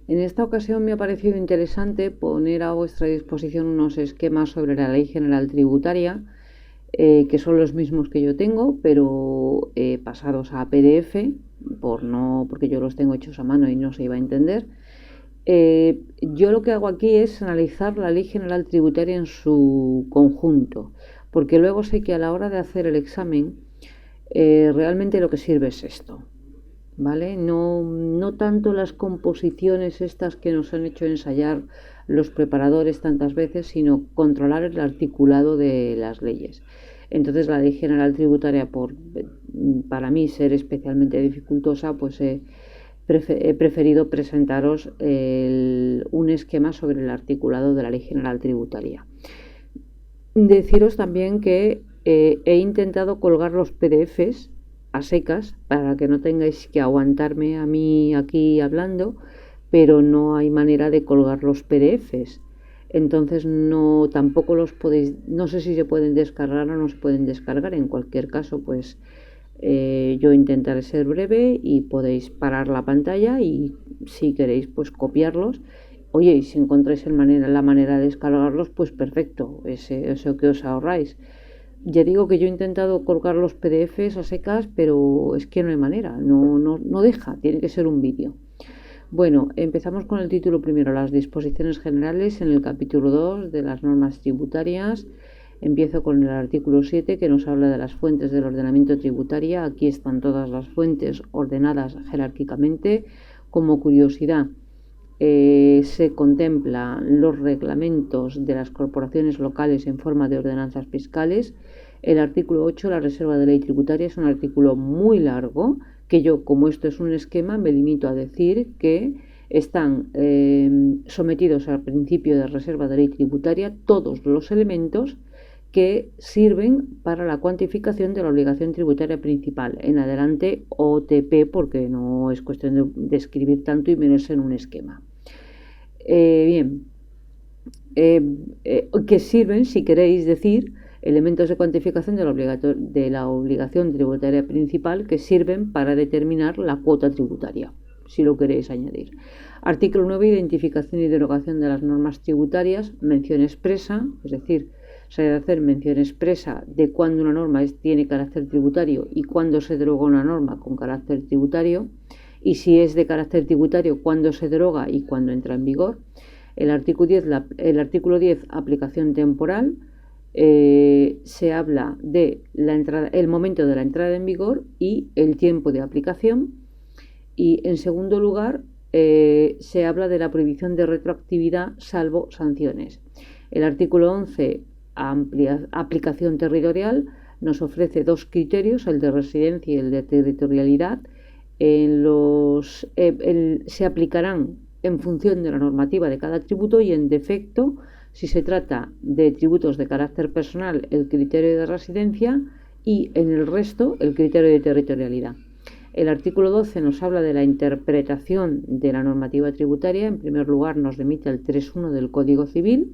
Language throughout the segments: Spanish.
En esta ocasión me ha parecido interesante poner a vuestra disposición unos esquemas sobre la Ley General Tributaria, que son los mismos que yo tengo, pero pasados a PDF, porque yo los tengo hechos a mano y no se iba a entender. Yo lo que hago aquí es analizar la Ley General Tributaria en su conjunto, porque luego sé que a la hora de hacer el examen, realmente lo que sirve es esto. ¿Vale? No tanto las composiciones estas que nos han hecho ensayar los preparadores tantas veces, sino controlar el articulado de las leyes. Entonces la Ley General Tributaria, para mí ser especialmente dificultosa, pues he preferido presentaros un esquema sobre el articulado de la Ley General Tributaria. Deciros también que he intentado colgar los PDFs a secas para que no tengáis que aguantarme a mí aquí hablando, pero no hay manera de colgar los PDFs. Entonces tampoco los podéis, no sé si se pueden descargar o no se pueden descargar. En cualquier caso, pues yo intentaré ser breve y podéis parar la pantalla y si queréis pues copiarlos. Oye, y si encontráis la manera de descargarlos, pues perfecto, eso que os ahorráis. Ya digo que yo he intentado colgar los PDFs a secas, pero es que no hay manera, no deja, tiene que ser un vídeo. Bueno, empezamos con el título primero, las disposiciones generales en el capítulo 2 de las normas tributarias. Empiezo con el artículo 7 que nos habla de las fuentes del ordenamiento tributario. Aquí están todas las fuentes ordenadas jerárquicamente. Como curiosidad, se contemplan los reglamentos de las corporaciones locales en forma de ordenanzas fiscales. El artículo 8, la reserva de ley tributaria, es un artículo muy largo que yo, como esto es un esquema, me limito a decir que están sometidos al principio de reserva de ley tributaria todos los elementos que sirven para la cuantificación de la obligación tributaria principal. En adelante OTP, porque no es cuestión de escribir tanto y menos en un esquema. Bien, que sirven, si queréis decir, elementos de cuantificación de la obligación tributaria principal que sirven para determinar la cuota tributaria, si lo queréis añadir. Artículo 9, identificación y derogación de las normas tributarias, mención expresa, es decir, se debe hacer mención expresa de cuándo una norma tiene carácter tributario y cuándo se deroga una norma con carácter tributario, y si es de carácter tributario, cuándo se deroga y cuándo entra en vigor. El artículo 10, aplicación temporal, se habla de el momento de la entrada en vigor y el tiempo de aplicación. Y en segundo lugar, se habla de la prohibición de retroactividad salvo sanciones. El artículo 11, aplicación territorial, nos ofrece dos criterios, el de residencia y el de territorialidad. Se aplicarán en función de la normativa de cada tributo y en defecto, si se trata de tributos de carácter personal, el criterio de residencia y en el resto el criterio de territorialidad. El artículo 12 nos habla de la interpretación de la normativa tributaria. En primer lugar, nos remite al 3.1 del Código Civil.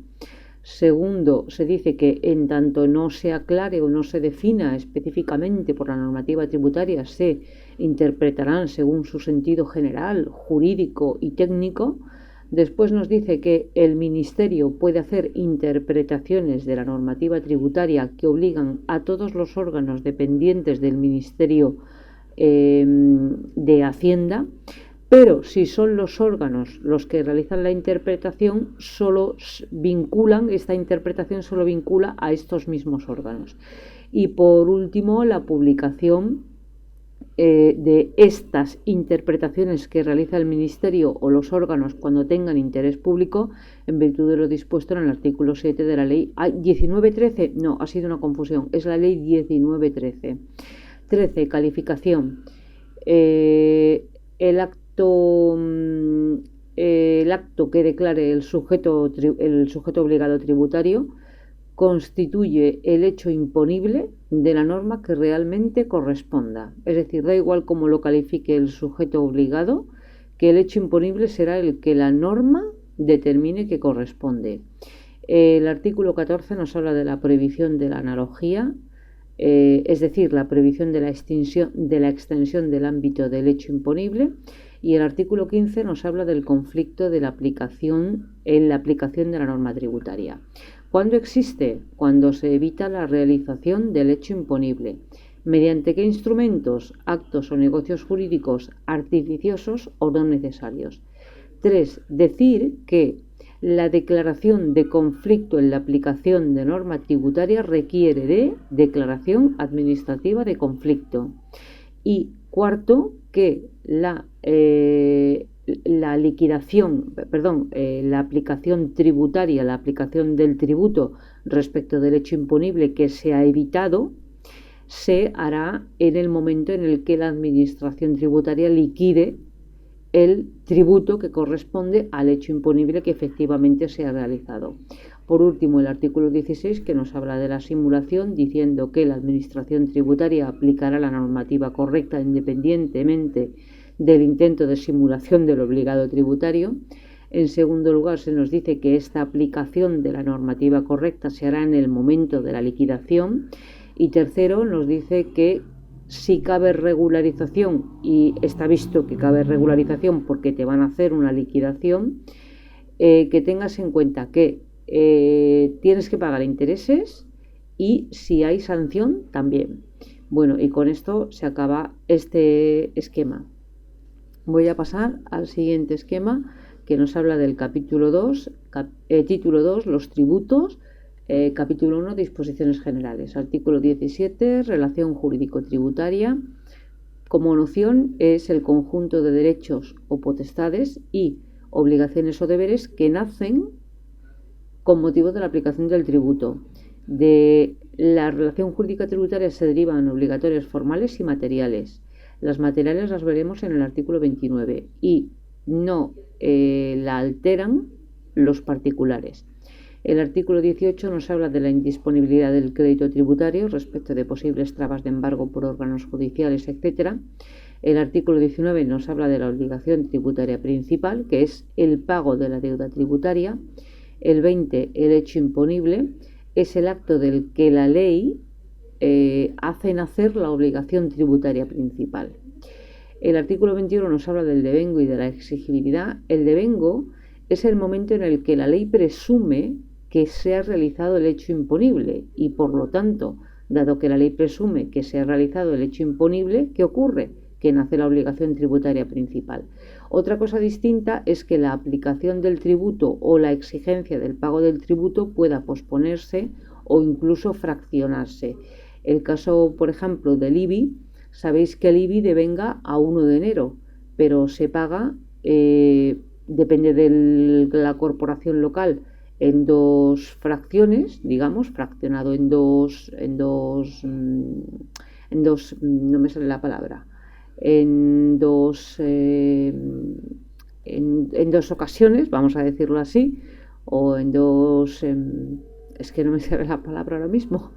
Segundo, se dice que en tanto no se aclare o no se defina específicamente por la normativa tributaria, se interpretarán según su sentido general, jurídico y técnico. Después nos dice que el Ministerio puede hacer interpretaciones de la normativa tributaria que obligan a todos los órganos dependientes del Ministerio de Hacienda, pero si son los órganos los que realizan la interpretación, esta interpretación solo vincula a estos mismos órganos. Y por último, la publicación de estas interpretaciones que realiza el Ministerio o los órganos cuando tengan interés público, en virtud de lo dispuesto en el artículo 7 de la ley 1913, no, ha sido una confusión, es la ley 1913. 13. Calificación. El acto que declare el sujeto obligado tributario constituye el hecho imponible de la norma que realmente corresponda. Es decir, da igual cómo lo califique el sujeto obligado, que el hecho imponible será el que la norma determine que corresponde. El artículo 14 nos habla de la prohibición de la analogía, es decir, la prohibición de la extensión del ámbito del hecho imponible. Y el artículo 15 nos habla del conflicto de la aplicación en la aplicación de la norma tributaria. ¿Cuándo existe? Cuando se evita la realización del hecho imponible. ¿Mediante qué instrumentos, actos o negocios jurídicos artificiosos o no necesarios? 3. Decir que la declaración de conflicto en la aplicación de norma tributaria requiere de declaración administrativa de conflicto. Y cuarto, que la aplicación tributaria, la aplicación del tributo respecto del hecho imponible que se ha evitado, se hará en el momento en el que la administración tributaria liquide el tributo que corresponde al hecho imponible que efectivamente se ha realizado. Por último, el artículo 16, que nos habla de la simulación, diciendo que la administración tributaria aplicará la normativa correcta independientemente del intento de simulación del obligado tributario. En segundo lugar, se nos dice que esta aplicación de la normativa correcta se hará en el momento de la liquidación. Y tercero, nos dice que si cabe regularización, y está visto que cabe regularización porque te van a hacer una liquidación, que tengas en cuenta que tienes que pagar intereses y si hay sanción también. Bueno, y con esto se acaba este esquema. Voy a pasar al siguiente esquema que nos habla del capítulo 2, título 2, los tributos. Capítulo 1, disposiciones generales. Artículo 17, relación jurídico-tributaria. Como noción es el conjunto de derechos o potestades y obligaciones o deberes que nacen con motivo de la aplicación del tributo. De la relación jurídica tributaria se derivan obligatorias formales y materiales. Las materiales las veremos en el artículo 29 y no la alteran los particulares. El artículo 18 nos habla de la indisponibilidad del crédito tributario respecto de posibles trabas de embargo por órganos judiciales, etc. El artículo 19 nos habla de la obligación tributaria principal, que es el pago de la deuda tributaria. El 20, el hecho imponible, es el acto del que la ley hace nacer la obligación tributaria principal. El artículo 21 nos habla del devengo y de la exigibilidad. El devengo es el momento en el que la ley presume que se ha realizado el hecho imponible y, por lo tanto, dado que la ley presume que se ha realizado el hecho imponible, ¿qué ocurre? Que nace la obligación tributaria principal. Otra cosa distinta es que la aplicación del tributo o la exigencia del pago del tributo pueda posponerse o incluso fraccionarse. El caso, por ejemplo, del IBI, sabéis que el IBI devenga a 1 de enero, pero se paga, depende de la corporación local, en 2 fracciones, digamos, fraccionado en dos, no me sale la palabra, en dos ocasiones, vamos a decirlo así, o en dos, es que no me sale la palabra ahora mismo,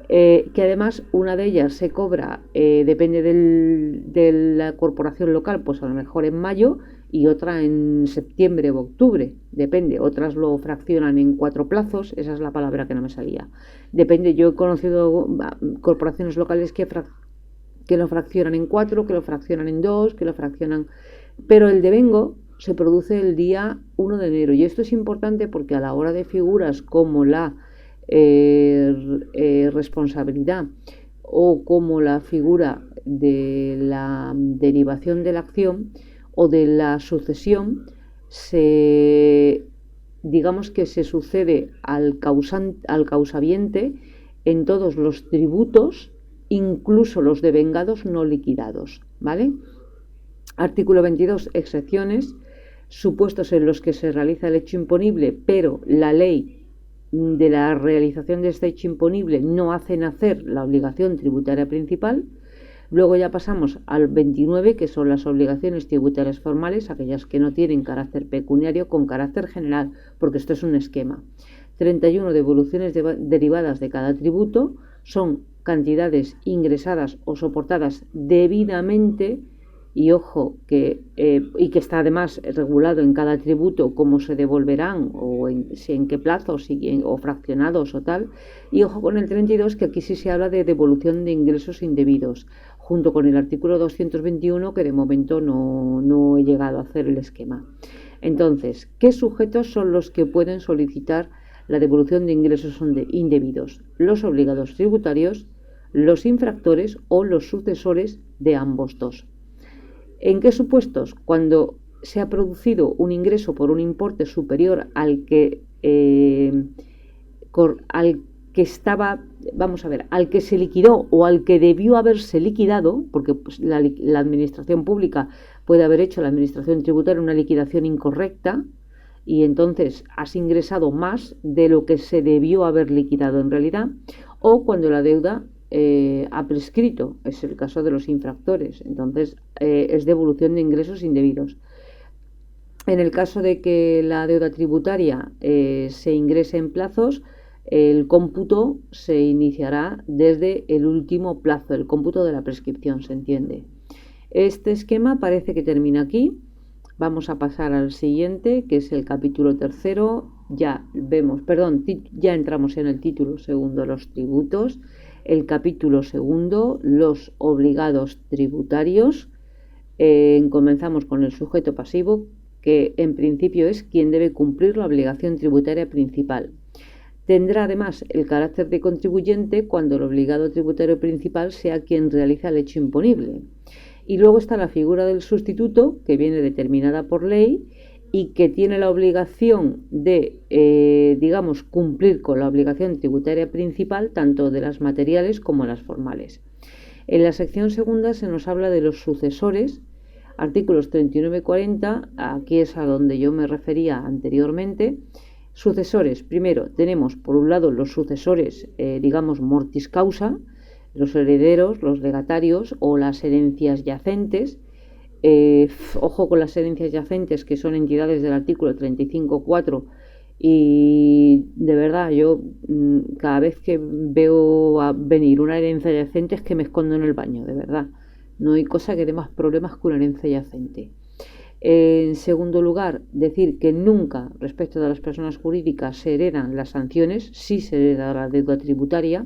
que además una de ellas se cobra, depende de la corporación local, pues a lo mejor en mayo, y otra en septiembre o octubre, depende. Otras lo fraccionan en 4 plazos, esa es la palabra que no me salía. Depende, yo he conocido corporaciones locales que lo fraccionan en 4, que lo fraccionan en 2, que lo fraccionan... Pero el devengo se produce el día 1 de enero y esto es importante porque a la hora de figuras como la responsabilidad o como la figura de la derivación de la acción o de la sucesión, digamos que se sucede al causaviente en todos los tributos, incluso los devengados no liquidados, ¿vale? Artículo 22, excepciones, supuestos en los que se realiza el hecho imponible, pero la ley de la realización de este hecho imponible no hace nacer la obligación tributaria principal. Luego ya pasamos al 29, que son las obligaciones tributarias formales, aquellas que no tienen carácter pecuniario con carácter general, porque esto es un esquema. 31, devoluciones derivadas de cada tributo, son cantidades ingresadas o soportadas debidamente, y ojo, que está además regulado en cada tributo cómo se devolverán o en qué plazos o fraccionados o tal. Y ojo con el 32, que aquí sí se habla de devolución de ingresos indebidos. junto con el artículo 221, que de momento no he llegado a hacer el esquema. Entonces, ¿qué sujetos son los que pueden solicitar la devolución de ingresos indebidos? Los obligados tributarios, los infractores o los sucesores de ambos dos. ¿En qué supuestos? Cuando se ha producido un ingreso por un importe superior al que se liquidó o al que debió haberse liquidado, porque pues, la administración pública puede haber hecho, la administración tributaria, una liquidación incorrecta, y entonces has ingresado más de lo que se debió haber liquidado en realidad, o cuando la deuda ha prescrito, es el caso de los infractores, entonces es devolución de ingresos indebidos. En el caso de que la deuda tributaria se ingrese en plazos, el cómputo se iniciará desde el último plazo, el cómputo de la prescripción, se entiende. Este esquema parece que termina aquí. Vamos a pasar al siguiente, que es el capítulo tercero. Ya entramos en el título segundo, los tributos. El capítulo segundo, los obligados tributarios. Comenzamos con el sujeto pasivo, que en principio es quien debe cumplir la obligación tributaria principal. Tendrá además el carácter de contribuyente cuando el obligado tributario principal sea quien realiza el hecho imponible. Y luego está la figura del sustituto, que viene determinada por ley y que tiene la obligación de, cumplir con la obligación tributaria principal, tanto de las materiales como las formales. En la sección segunda se nos habla de los sucesores, artículos 39 y 40, aquí es a donde yo me refería anteriormente. Sucesores, primero tenemos por un lado los sucesores, mortis causa, los herederos, los legatarios o las herencias yacentes. Ojo con las herencias yacentes, que son entidades del artículo 35.4, y de verdad yo cada vez que veo venir una herencia yacente es que me escondo en el baño, de verdad. No hay cosa que dé más problemas que una herencia yacente. En segundo lugar, decir que nunca respecto de las personas jurídicas se heredan las sanciones, sí se hereda la deuda tributaria.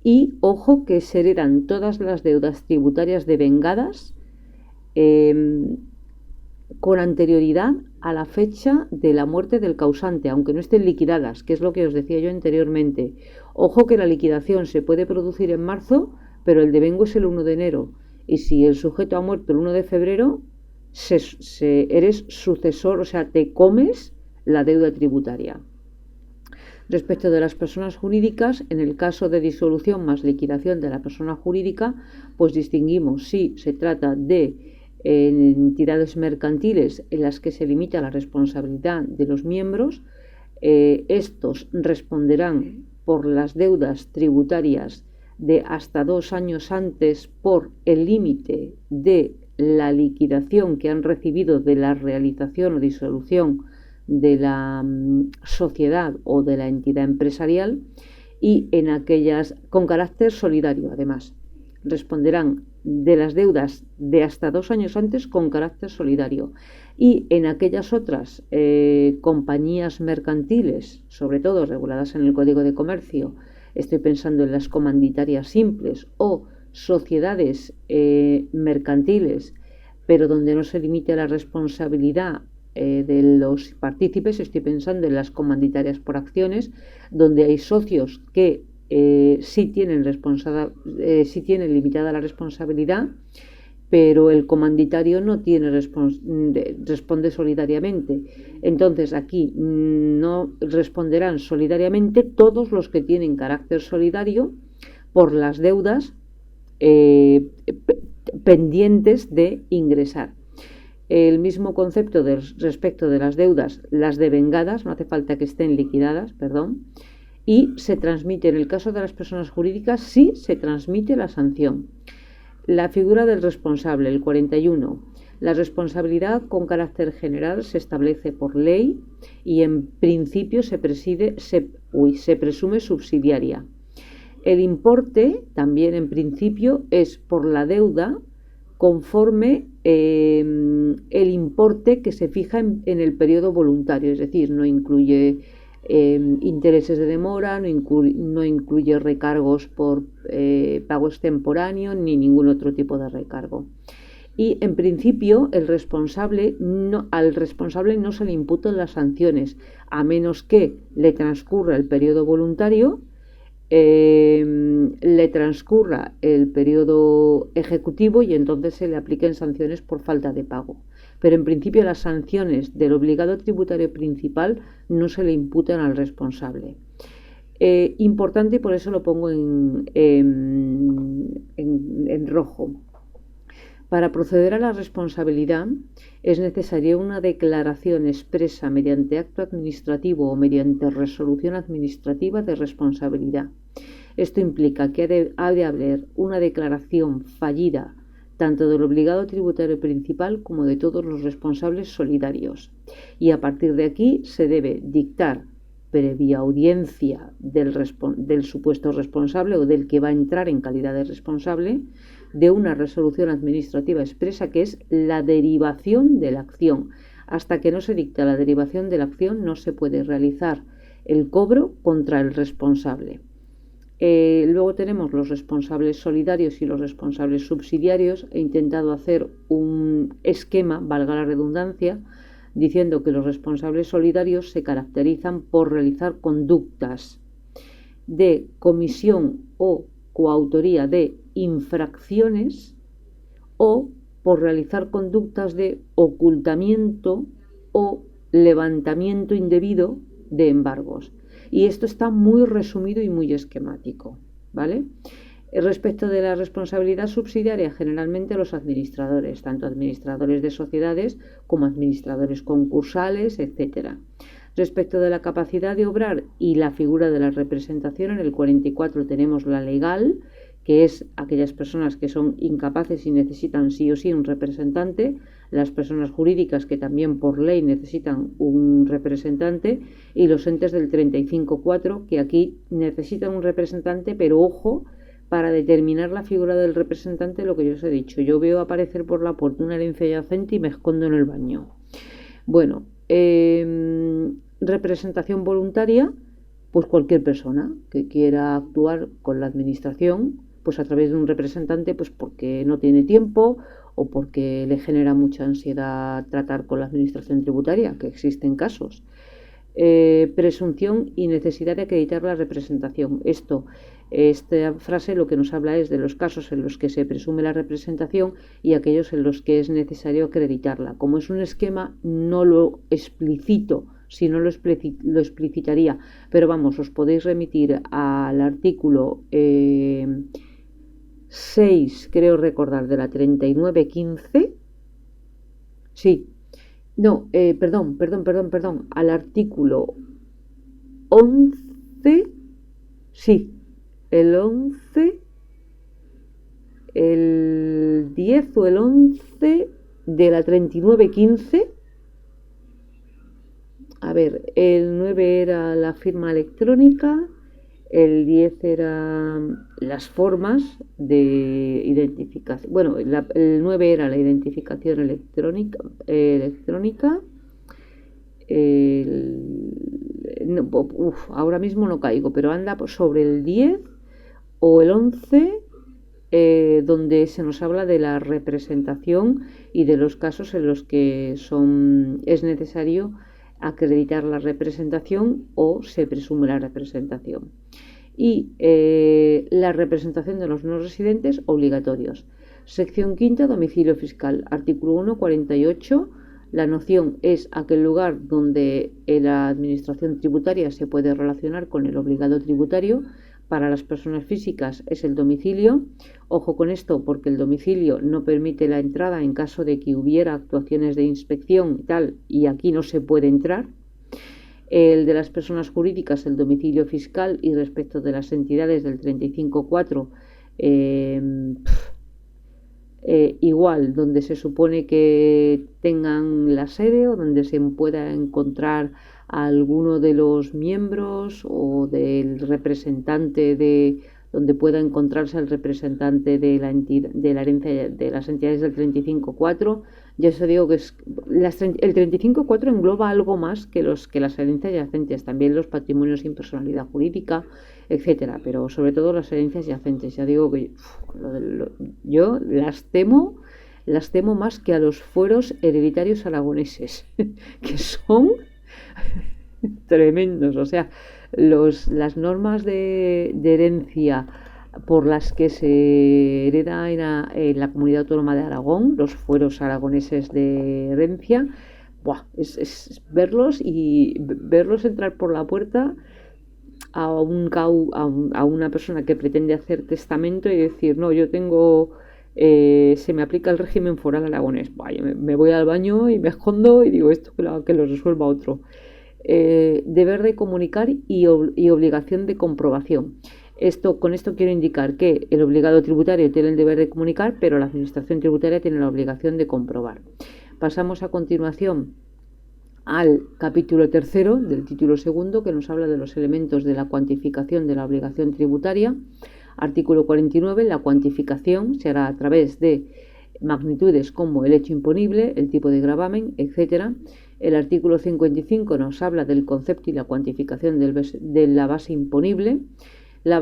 Y ojo que se heredan todas las deudas tributarias devengadas con anterioridad a la fecha de la muerte del causante, aunque no estén liquidadas, que es lo que os decía yo anteriormente. Ojo que la liquidación se puede producir en marzo, pero el devengo es el 1 de enero. Y si el sujeto ha muerto el 1 de febrero, eres sucesor, o sea, te comes la deuda tributaria. Respecto de las personas jurídicas, en el caso de disolución más liquidación de la persona jurídica, pues distinguimos si se trata de entidades mercantiles en las que se limita la responsabilidad de los miembros. Estos responderán por las deudas tributarias de hasta 2 años antes por el límite de la liquidación que han recibido de la realización o disolución de la sociedad o de la entidad empresarial, y en aquellas con carácter solidario, además, responderán de las deudas de hasta 2 años antes con carácter solidario, y en aquellas otras compañías mercantiles, sobre todo reguladas en el Código de Comercio, estoy pensando en las comanditarias simples o sociedades mercantiles, pero donde no se limite la responsabilidad de los partícipes, estoy pensando en las comanditarias por acciones, donde hay socios que sí tienen limitada la responsabilidad, pero el comanditario no tiene responde solidariamente. Entonces aquí no responderán solidariamente todos los que tienen carácter solidario por las deudas pendientes de ingresar. El mismo concepto respecto de las deudas, las devengadas, no hace falta que estén liquidadas, y se transmite, en el caso de las personas jurídicas, sí se transmite la sanción. La figura del responsable, el 41. La responsabilidad con carácter general se establece por ley y en principio se presume subsidiaria. El importe, también en principio, es por la deuda conforme el importe que se fija en el periodo voluntario, es decir, no incluye intereses de demora, no incluye recargos por pago extemporáneo ni ningún otro tipo de recargo. Y en principio al responsable no se le imputan las sanciones, a menos que le transcurra el periodo voluntario, le transcurra el periodo ejecutivo y entonces se le apliquen sanciones por falta de pago. Pero en principio las sanciones del obligado tributario principal no se le imputan al responsable. Importante, por eso lo pongo en rojo. Para proceder a la responsabilidad es necesaria una declaración expresa mediante acto administrativo o mediante resolución administrativa de responsabilidad. Esto implica que ha de haber una declaración fallida tanto del obligado tributario principal como de todos los responsables solidarios. Y a partir de aquí se debe dictar, previa audiencia del supuesto responsable o del que va a entrar en calidad de responsable, de una resolución administrativa expresa que es la derivación de la acción. Hasta que no se dicta la derivación de la acción no se puede realizar el cobro contra el responsable. Luego tenemos los responsables solidarios y los responsables subsidiarios. He intentado hacer un esquema, valga la redundancia, diciendo que los responsables solidarios se caracterizan por realizar conductas de comisión o coautoría de infracciones o por realizar conductas de ocultamiento o levantamiento indebido de embargos. Y esto está muy resumido y muy esquemático, ¿vale? Respecto de la responsabilidad subsidiaria, generalmente los administradores, tanto administradores de sociedades como administradores concursales, etc. Respecto de la capacidad de obrar y la figura de la representación, en el 44 tenemos la legal, que es aquellas personas que son incapaces y necesitan sí o sí un representante, las personas jurídicas que también por ley necesitan un representante, y los entes del 35.4 que aquí necesitan un representante, pero ojo, para determinar la figura del representante, lo que yo os he dicho, yo veo aparecer por la puerta una herencia yacente y me escondo en el baño. Bueno, representación voluntaria, pues cualquier persona que quiera actuar con la administración, pues a través de un representante, pues porque no tiene tiempo o porque le genera mucha ansiedad tratar con la administración tributaria, que existen casos. Presunción y necesidad de acreditar la representación. Esta frase lo que nos habla es de los casos en los que se presume la representación y aquellos en los que es necesario acreditarla. Como es un esquema, no lo explicito, si no lo explicitaría, pero vamos, os podéis remitir al artículo 6, creo recordar, de la 3915. Sí, no, perdón, al artículo 11, sí, el 11, el 10 o el 11 de la 3915. A ver, el 9 era la firma electrónica, el 10 eran las formas de identificación. Bueno, el 9 era la identificación electrónica. Ahora mismo no caigo, pero anda sobre el 10 o el 11, donde se nos habla de la representación y de los casos en los que es necesario acreditar la representación o se presume la representación. Y la representación de los no residentes obligatorios. Sección quinta, domicilio fiscal. Artículo 1, 48. La noción es aquel lugar donde la administración tributaria se puede relacionar con el obligado tributario. Para las personas físicas es el domicilio. Ojo con esto, porque el domicilio no permite la entrada en caso de que hubiera actuaciones de inspección y tal, y aquí no se puede entrar. El de las personas jurídicas, el domicilio fiscal, y respecto de las entidades del 35.4, igual, donde se supone que tengan la sede o donde se pueda encontrar a alguno de los miembros o del representante donde pueda encontrarse el representante de la entidad, de la herencia de las entidades del 35.4, Ya os digo que el 35.4 engloba algo más que las herencias yacentes, también los patrimonios sin personalidad jurídica, etcétera, pero sobre todo las herencias yacentes. Ya digo que yo las temo más que a los fueros hereditarios aragoneses, que son tremendos. O sea, las normas de herencia por las que se hereda en la comunidad autónoma de Aragón, los fueros aragoneses de herencia, es verlos y verlos entrar por la puerta a una persona que pretende hacer testamento y decir, no, yo tengo, se me aplica el régimen foral aragonés. Yo me voy al baño y me escondo y digo esto que lo resuelva otro. Deber de comunicar y obligación de comprobación. Con esto quiero indicar que el obligado tributario tiene el deber de comunicar, pero la administración tributaria tiene la obligación de comprobar. Pasamos a continuación al capítulo tercero del título segundo, que nos habla de los elementos de la cuantificación de la obligación tributaria. Artículo 49. La cuantificación se hará a través de magnitudes como el hecho imponible, el tipo de gravamen, etc. El artículo 55 nos habla del concepto y la cuantificación de la base imponible. La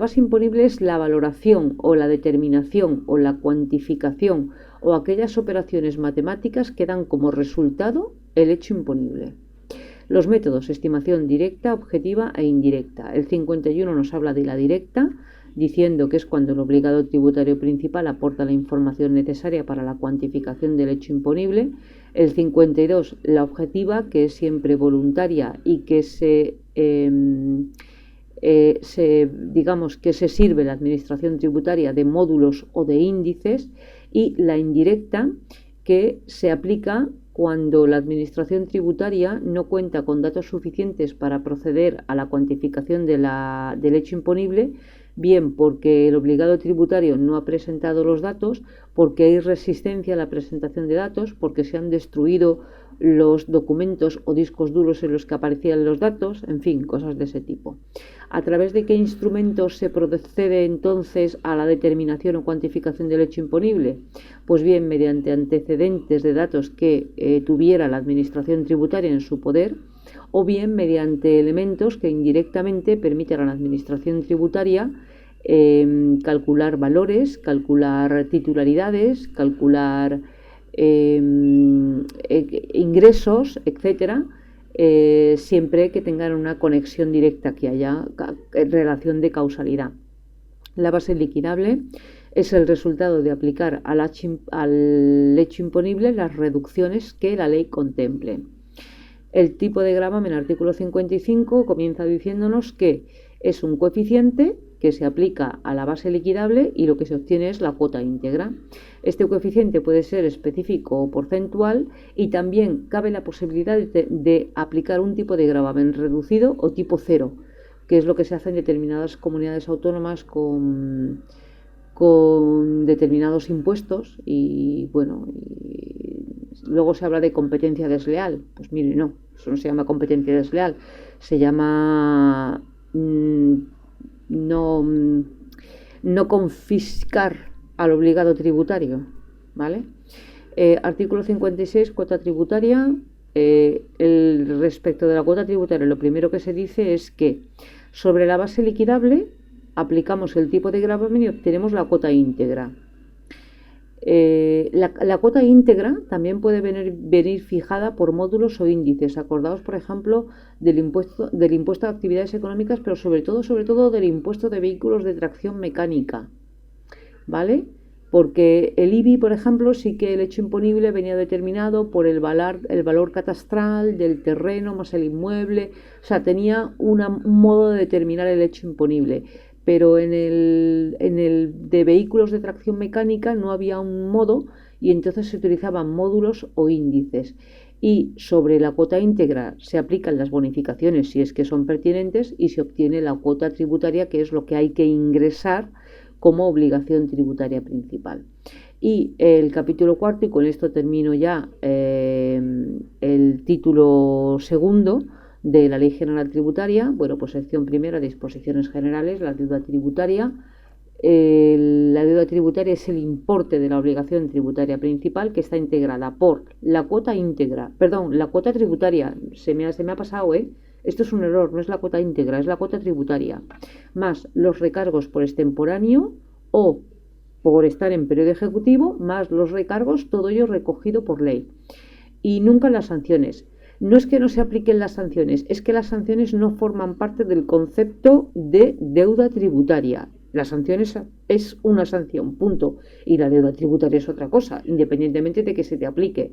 base imponible es la valoración o la determinación o la cuantificación o aquellas operaciones matemáticas que dan como resultado el hecho imponible. Los métodos: estimación directa, objetiva e indirecta. El 51 nos habla de la directa, diciendo que es cuando el obligado tributario principal aporta la información necesaria para la cuantificación del hecho imponible. El 52, la objetiva, que es siempre voluntaria y que se sirve la administración tributaria de módulos o de índices, y la indirecta, que se aplica cuando la administración tributaria no cuenta con datos suficientes para proceder a la cuantificación del hecho imponible, bien porque el obligado tributario no ha presentado los datos, porque hay resistencia a la presentación de datos, porque se han destruido los documentos o discos duros en los que aparecían los datos, en fin, cosas de ese tipo. ¿A través de qué instrumentos se procede entonces a la determinación o cuantificación del hecho imponible? Pues bien, mediante antecedentes de datos que tuviera la administración tributaria en su poder, o bien mediante elementos que indirectamente permitan a la administración tributaria calcular valores, calcular titularidades, calcular ingresos, etcétera, siempre que tengan una conexión directa, que haya relación de causalidad. La base liquidable es el resultado de aplicar al hecho imponible las reducciones que la ley contemple. El tipo de gravamen, artículo 55, comienza diciéndonos que es un coeficiente que se aplica a la base liquidable y lo que se obtiene es la cuota íntegra. Este coeficiente puede ser específico o porcentual, y también cabe la posibilidad de aplicar un tipo de gravamen reducido o tipo cero, que es lo que se hace en determinadas comunidades autónomas con determinados impuestos. Y bueno, luego se habla de competencia desleal. Pues mire, no, eso no se llama competencia desleal, se llama no confiscar al obligado tributario, ¿vale? Artículo 56, cuota tributaria. Respecto de la cuota tributaria, lo primero que se dice es que sobre la base liquidable aplicamos el tipo de gravamen y obtenemos la cuota íntegra. La cuota íntegra también puede venir fijada por módulos o índices. Acordaos, por ejemplo, del impuesto a actividades económicas, pero sobre todo del impuesto de vehículos de tracción mecánica, ¿vale? Porque el IBI, por ejemplo, sí que el hecho imponible venía determinado por el valor catastral del terreno más el inmueble. O sea, tenía un modo de determinar el hecho imponible. Pero en el de vehículos de tracción mecánica no había un modo, y entonces se utilizaban módulos o índices. Y sobre la cuota íntegra se aplican las bonificaciones si es que son pertinentes, y se obtiene la cuota tributaria, que es lo que hay que ingresar como obligación tributaria principal. Y el capítulo cuarto, y con esto termino ya el título segundo de la Ley General Tributaria. Bueno, pues sección primera, disposiciones generales, la deuda tributaria. La deuda tributaria es el importe de la obligación tributaria principal que está integrada por la cuota íntegra, perdón, la cuota tributaria, se me ha pasado, esto es un error, no es la cuota íntegra, es la cuota tributaria, más los recargos por extemporáneo o por estar en periodo ejecutivo, más los recargos, todo ello recogido por ley. Y nunca las sanciones. No es que no se apliquen las sanciones, es que las sanciones no forman parte del concepto de deuda tributaria. La sanción es una sanción, punto. Y la deuda tributaria es otra cosa, independientemente de que se te aplique.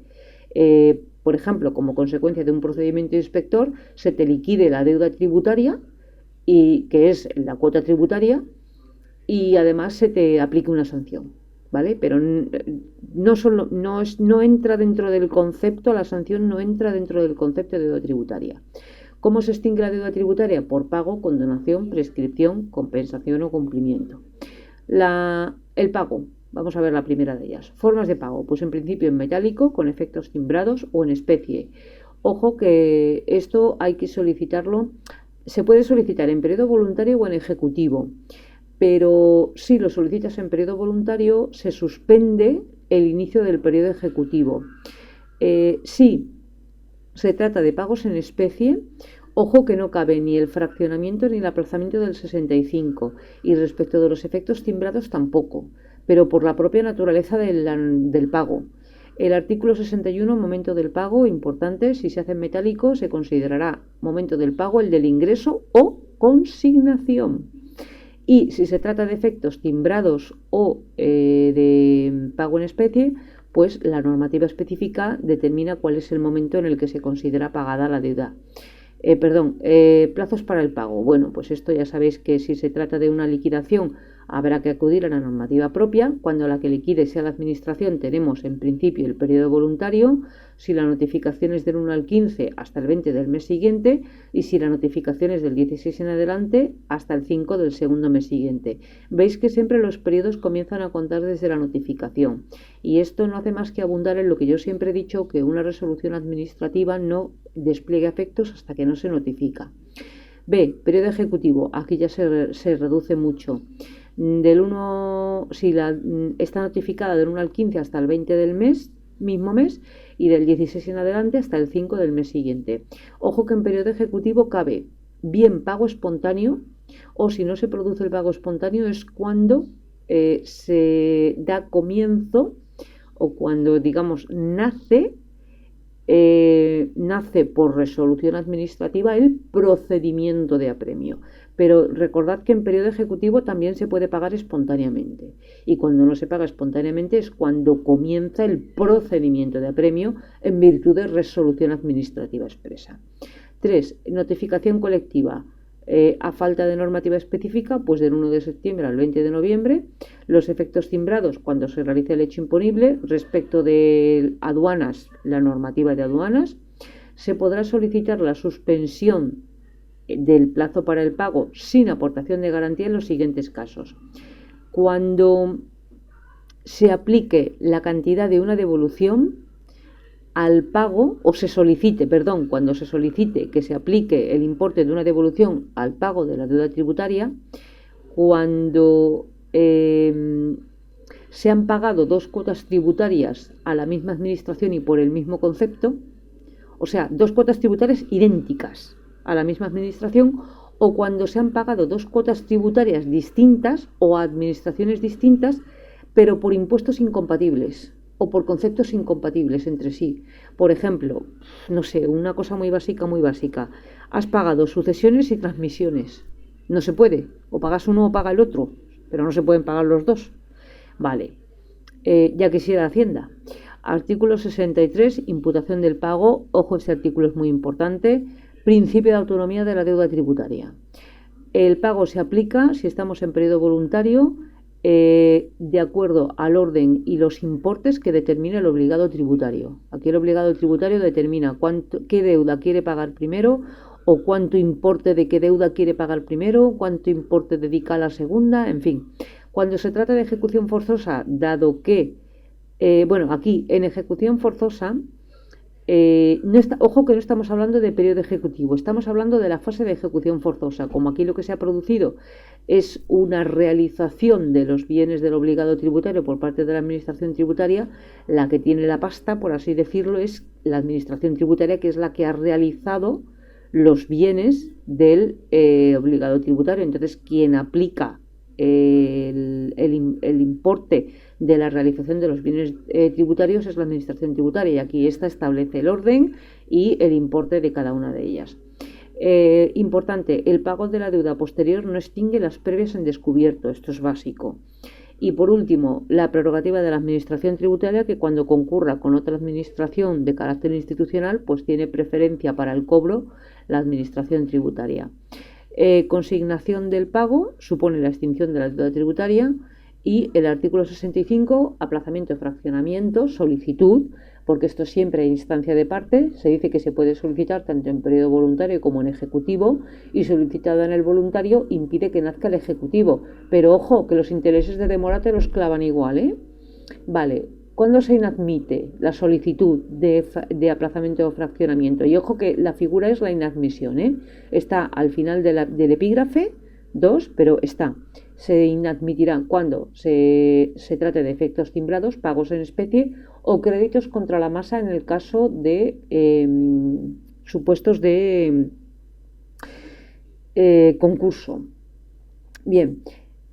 Por ejemplo, como consecuencia de un procedimiento inspector, se te liquide la deuda tributaria, y que es la cuota tributaria, y además se te aplique una sanción, ¿vale? Pero no entra dentro del concepto, la sanción no entra dentro del concepto de deuda tributaria. ¿Cómo se extingue la deuda tributaria? Por pago, condonación, prescripción, compensación o cumplimiento. El pago, vamos a ver la primera de ellas. Formas de pago, pues en principio en metálico, con efectos timbrados o en especie. Ojo que esto hay que solicitarlo, se puede solicitar en periodo voluntario o en ejecutivo, pero si lo solicitas en periodo voluntario se suspende el inicio del periodo ejecutivo. Si se trata de pagos en especie, ojo que no cabe ni el fraccionamiento ni el aplazamiento del 65, y respecto de los efectos timbrados tampoco, pero por la propia naturaleza del pago. El artículo 61, momento del pago, importante, si se hace en metálico se considerará momento del pago el del ingreso o consignación. Y si se trata de efectos timbrados o de pago en especie, pues la normativa específica determina cuál es el momento en el que se considera pagada la deuda. Plazos para el pago. Bueno, pues esto ya sabéis que si se trata de una liquidación habrá que acudir a la normativa propia. Cuando la que liquide sea la administración tenemos en principio el periodo voluntario, si la notificación es del 1 al 15 hasta el 20 del mes siguiente, y si la notificación es del 16 en adelante hasta el 5 del segundo mes siguiente. Veis que siempre los periodos comienzan a contar desde la notificación, y esto no hace más que abundar en lo que yo siempre he dicho, que una resolución administrativa no despliega efectos hasta que no se notifica. B, periodo ejecutivo, aquí ya se reduce mucho. Si está notificada del 1 al 15 hasta el 20 del mismo mes, y del 16 en adelante hasta el 5 del mes siguiente. Ojo que en periodo ejecutivo cabe bien pago espontáneo, o si no se produce el pago espontáneo es cuando se da comienzo, o cuando, digamos, nace por resolución administrativa el procedimiento de apremio. Pero recordad que en periodo ejecutivo también se puede pagar espontáneamente, y cuando no se paga espontáneamente es cuando comienza el procedimiento de apremio en virtud de resolución administrativa expresa. 3. Notificación colectiva. A falta de normativa específica, pues del 1 de septiembre al 20 de noviembre. Los efectos timbrados cuando se realice el hecho imponible. Respecto de aduanas, la normativa de aduanas. Se podrá solicitar la suspensión del plazo para el pago sin aportación de garantía en los siguientes casos. Cuando se aplique la cantidad de una devolución al pago, cuando se solicite que se aplique el importe de una devolución al pago de la deuda tributaria, cuando se han pagado dos cuotas tributarias a la misma administración y por el mismo concepto, o sea, dos cuotas tributarias idénticas a la misma administración, o cuando se han pagado dos cuotas tributarias distintas o a administraciones distintas, pero por impuestos incompatibles o por conceptos incompatibles entre sí. Por ejemplo, no sé, una cosa muy básica. Has pagado sucesiones y transmisiones. No se puede. O pagas uno o paga el otro, pero no se pueden pagar los dos. Vale. Ya quisiera Hacienda. Artículo 63, imputación del pago. Ojo, este artículo es muy importante. Principio de autonomía de la deuda tributaria. El pago se aplica si estamos en periodo voluntario, de acuerdo al orden y los importes que determina el obligado tributario. Aquí el obligado tributario determina qué deuda quiere pagar primero, o cuánto importe de qué deuda quiere pagar primero, cuánto importe dedica a la segunda, en fin. Cuando se trata de ejecución forzosa, dado que, aquí en ejecución forzosa, ojo que no estamos hablando de periodo ejecutivo, estamos hablando de la fase de ejecución forzosa. Como aquí lo que se ha producido es una realización de los bienes del obligado tributario por parte de la Administración tributaria, la que tiene la pasta, por así decirlo, es la Administración tributaria, que es la que ha realizado los bienes del obligado tributario. Entonces, quien aplica el importe de la realización de los bienes tributarios es la Administración tributaria, y aquí esta establece el orden y el importe de cada una de ellas. Importante, el pago de la deuda posterior no extingue las previas en descubierto, esto es básico. Y por último, la prerrogativa de la Administración tributaria, que cuando concurra con otra administración de carácter institucional, pues tiene preferencia para el cobro la Administración tributaria. Consignación del pago supone la extinción de la deuda tributaria. Y el artículo 65, aplazamiento de fraccionamiento, solicitud, porque esto siempre hay instancia de parte, se dice que se puede solicitar tanto en periodo voluntario como en ejecutivo, y solicitada en el voluntario impide que nazca el ejecutivo. Pero ojo, que los intereses de demora te los clavan igual, ¿eh? Vale, ¿cuándo se inadmite la solicitud de aplazamiento o fraccionamiento? Y ojo que la figura es la inadmisión, ¿eh? Está al final del epígrafe 2, pero está. Se inadmitirá cuando se trate de efectos timbrados, pagos en especie o créditos contra la masa en el caso de supuestos de concurso. Bien,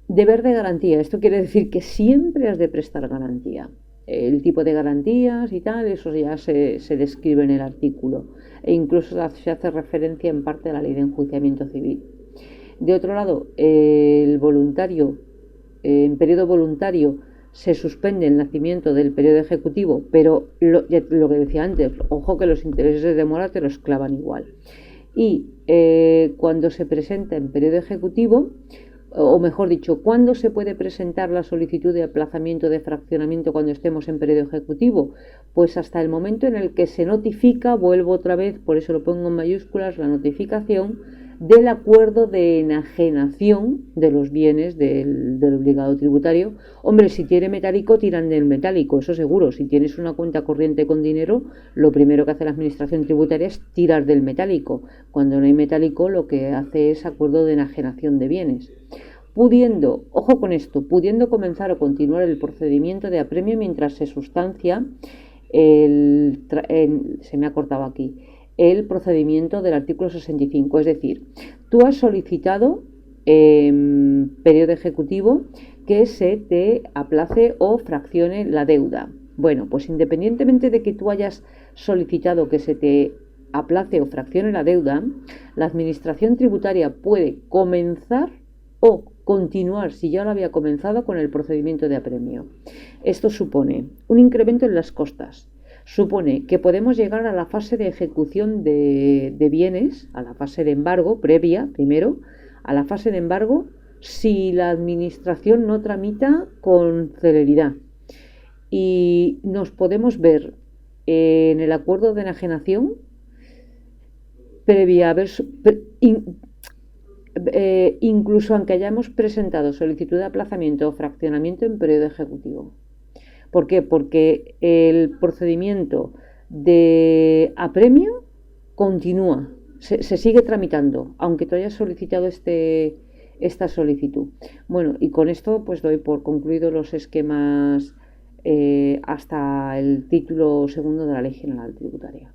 deber de garantía. Esto quiere decir que siempre has de prestar garantía. El tipo de garantías y tal, eso ya se describe en el artículo. E incluso se hace referencia en parte a la ley de enjuiciamiento civil. De otro lado, el voluntario, en periodo voluntario se suspende el nacimiento del periodo ejecutivo, pero lo que decía antes, ojo que los intereses de demora te los clavan igual. Y cuando se presenta en periodo ejecutivo, o mejor dicho, ¿cuándo se puede presentar la solicitud de aplazamiento de fraccionamiento cuando estemos en periodo ejecutivo? Pues hasta el momento en el que se notifica, vuelvo otra vez, por eso lo pongo en mayúsculas, la notificación del acuerdo de enajenación de los bienes del obligado tributario. Hombre, si tiene metálico, tiran del metálico, eso seguro. Si tienes una cuenta corriente con dinero, lo primero que hace la Administración tributaria es tirar del metálico. Cuando no hay metálico, lo que hace es acuerdo de enajenación de bienes. Pudiendo, ojo con esto, pudiendo comenzar o continuar el procedimiento de apremio mientras se sustancia se me ha cortado aquí, el procedimiento del artículo 65. Es decir, tú has solicitado periodo ejecutivo que se te aplace o fraccione la deuda. Bueno, pues independientemente de que tú hayas solicitado que se te aplace o fraccione la deuda, la Administración tributaria puede comenzar o continuar, si ya lo había comenzado, con el procedimiento de apremio. Esto supone un incremento en las costas. Supone que podemos llegar a la fase de ejecución de bienes, a la fase de embargo previa, primero, a la fase de embargo, si la Administración no tramita con celeridad. Y nos podemos ver en el acuerdo de enajenación previa haber incluso aunque hayamos presentado solicitud de aplazamiento o fraccionamiento en periodo ejecutivo. ¿Por qué? Porque el procedimiento de apremio continúa, se sigue tramitando, aunque tú hayas solicitado esta solicitud. Bueno, y con esto pues doy por concluido los esquemas hasta el título segundo de la Ley General Tributaria.